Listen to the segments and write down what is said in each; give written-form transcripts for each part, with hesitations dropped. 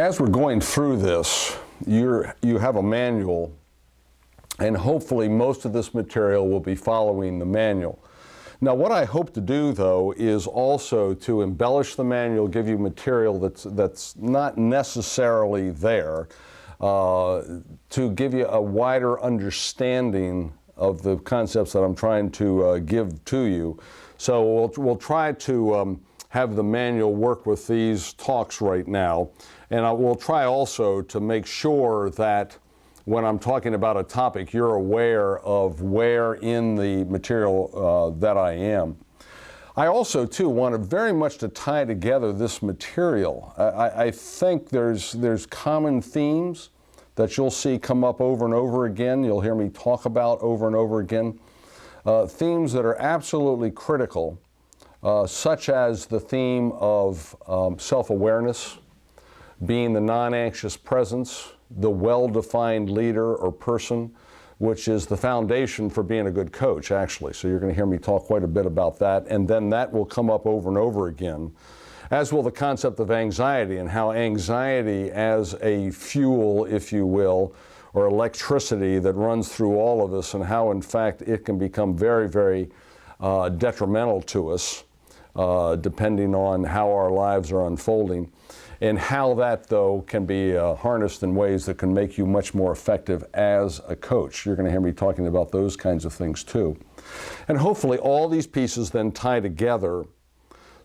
As we're going through this, you have a manual, and hopefully most of this material will be following the manual. Now, what I hope to do, though, is also to embellish the manual, give you material that's not necessarily there, to give you a wider understanding of the concepts that I'm trying to give to you. So we'll try to have the manual work with these talks right now, and I will try also to make sure that when I'm talking about a topic, you're aware of where in the material that I am. I also, too, want very much to tie together this material. I think there's common themes that you'll see come up over and over again. You'll hear me talk about over and over again. Themes that are absolutely critical, such as the theme of self-awareness, being the non-anxious presence, the well-defined leader or person, which is the foundation for being a good coach, actually. So you're going to hear me talk quite a bit about that, and then that will come up over and over again, as will the concept of anxiety and how anxiety as a fuel, if you will, or electricity that runs through all of us, and how, in fact, it can become very, very detrimental to us, depending on how our lives are unfolding. And how that, though, can be harnessed in ways that can make you much more effective as a coach. You're going to hear me talking about those kinds of things, too. And hopefully all these pieces then tie together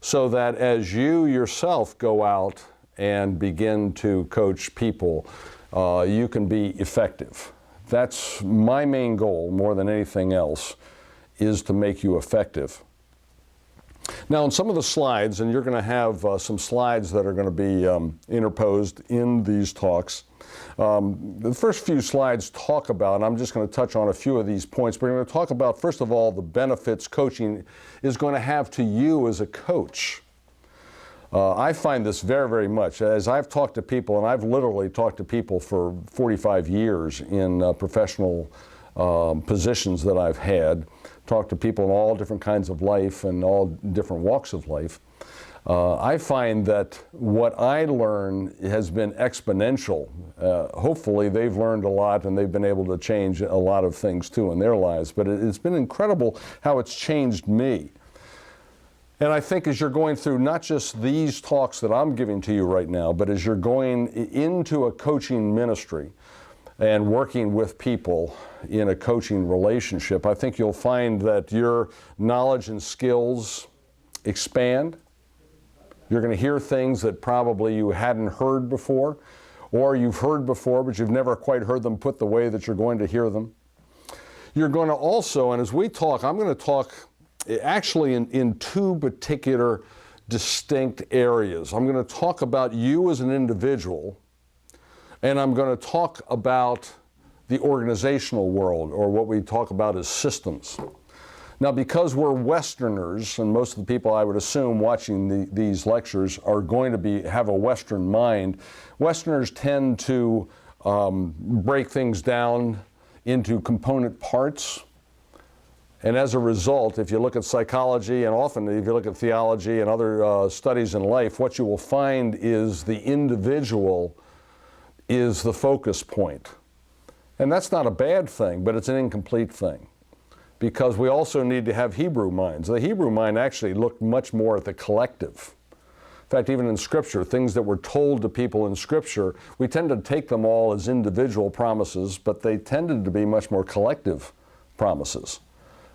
so that as you yourself go out and begin to coach people, you can be effective. That's my main goal, more than anything else, is to make you effective. Now, on some of the slides, and you're going to have some slides that are going to be interposed in these talks. The first few slides talk about, and I'm just going to touch on a few of these points, but we're going to talk about, first of all, the benefits coaching is going to have to you as a coach. I find this very, very much. As I've talked to people, and I've literally talked to people for 45 years in professional positions that I've had, talk to people in all different kinds of life and all different walks of life. I find that what I learn has been exponential. Hopefully they've learned a lot and they've been able to change a lot of things too in their lives, but it's been incredible how it's changed me. And I think as you're going through not just these talks that I'm giving to you right now, but as you're going into a coaching ministry and working with people in a coaching relationship, I think you'll find that your knowledge and skills expand. You're going to hear things that probably you hadn't heard before, or you've heard before, but you've never quite heard them put the way that you're going to hear them. You're going to also, and as we talk, I'm going to talk actually in two particular distinct areas. I'm going to talk about you as an individual, and I'm going to talk about the organizational world, or what we talk about as systems. Now, because we're Westerners, and most of the people I would assume watching these lectures are going to have a Western mind, Westerners tend to break things down into component parts. And as a result, if you look at psychology, and often if you look at theology and other studies in life, what you will find is the individual is the focus point. And that's not a bad thing, but it's an incomplete thing, because we also need to have Hebrew minds. The Hebrew mind actually looked much more at the collective. In fact, even in Scripture, things that were told to people in Scripture, we tend to take them all as individual promises, but they tended to be much more collective promises.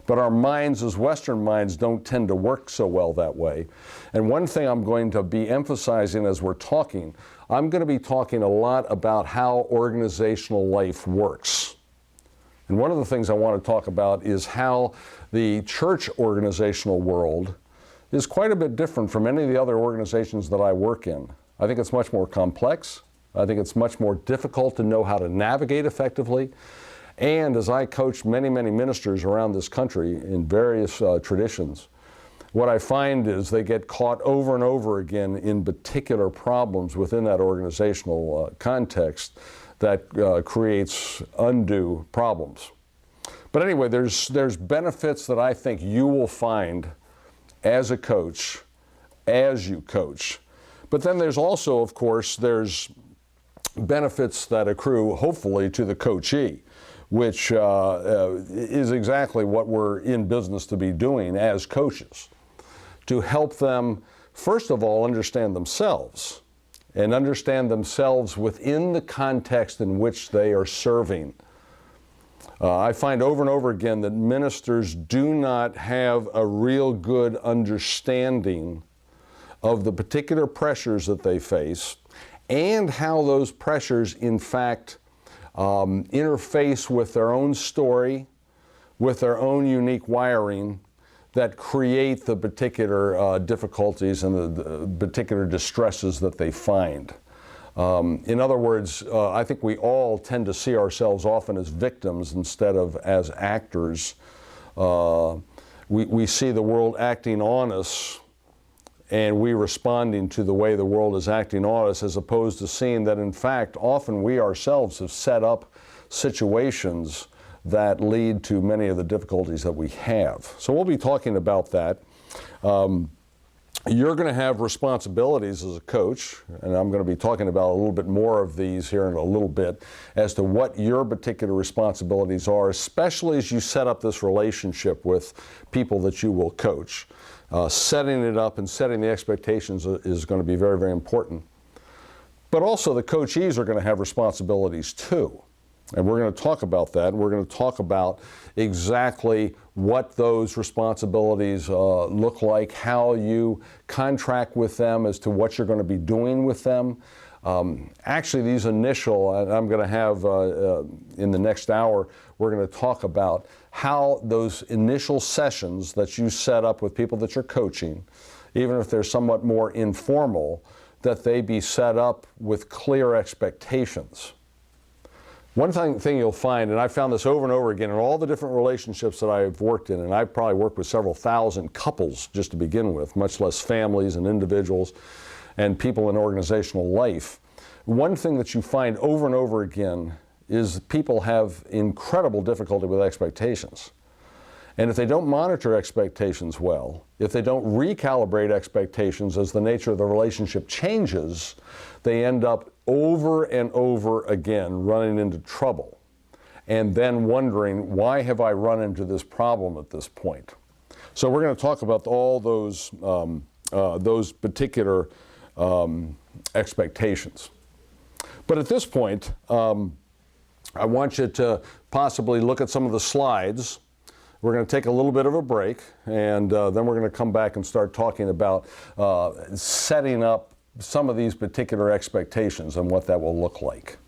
But our minds as Western minds don't tend to work so well that way. And one thing I'm going to be emphasizing as we're talking, I'm going to be talking a lot about how organizational life works. And one of the things I want to talk about is how the church organizational world is quite a bit different from any of the other organizations that I work in. I think it's much more complex. I think it's much more difficult to know how to navigate effectively. And as I coach many, many ministers around this country in various traditions, what I find is they get caught over and over again in particular problems within that organizational context that creates undue problems. But anyway, there's benefits that I think you will find as a coach, as you coach. But then there's also, of course, there's benefits that accrue, hopefully, to the coachee, which is exactly what we're in business to be doing as coaches, to help them, first of all, understand themselves, and understand themselves within the context in which they are serving. I find over and over again that ministers do not have a real good understanding of the particular pressures that they face and how those pressures, in fact, interface with their own story, with their own unique wiring that create the particular difficulties and the particular distresses that they find. In other words, I think we all tend to see ourselves often as victims instead of as actors. We see the world acting on us and we responding to the way the world is acting on us, as opposed to seeing that, in fact, often we ourselves have set up situations that lead to many of the difficulties that we have. So we'll be talking about that. You're going to have responsibilities as a coach, and I'm going to be talking about a little bit more of these here in a little bit as to what your particular responsibilities are, especially as you set up this relationship with people that you will coach. Setting it up and setting the expectations is going to be very, very important. But also the coachees are going to have responsibilities too. And we're going to talk about that. We're going to talk about exactly what those responsibilities look like, how you contract with them as to what you're going to be doing with them. Actually, these initial, and I'm going to have in the next hour, we're going to talk about how those initial sessions that you set up with people that you're coaching, even if they're somewhat more informal, that they be set up with clear expectations. One thing you'll find, and I found this over and over again in all the different relationships that I've worked in, and I've probably worked with several thousand couples just to begin with, much less families and individuals and people in organizational life. One thing that you find over and over again is people have incredible difficulty with expectations. And if they don't monitor expectations well, if they don't recalibrate expectations as the nature of the relationship changes, they end up over and over again running into trouble and then wondering, why have I run into this problem at this point? So we're going to talk about all those particular expectations. But at this point, I want you to possibly look at some of the slides. We're going to take a little bit of a break, and then we're going to come back and start talking about setting up some of these particular expectations and what that will look like.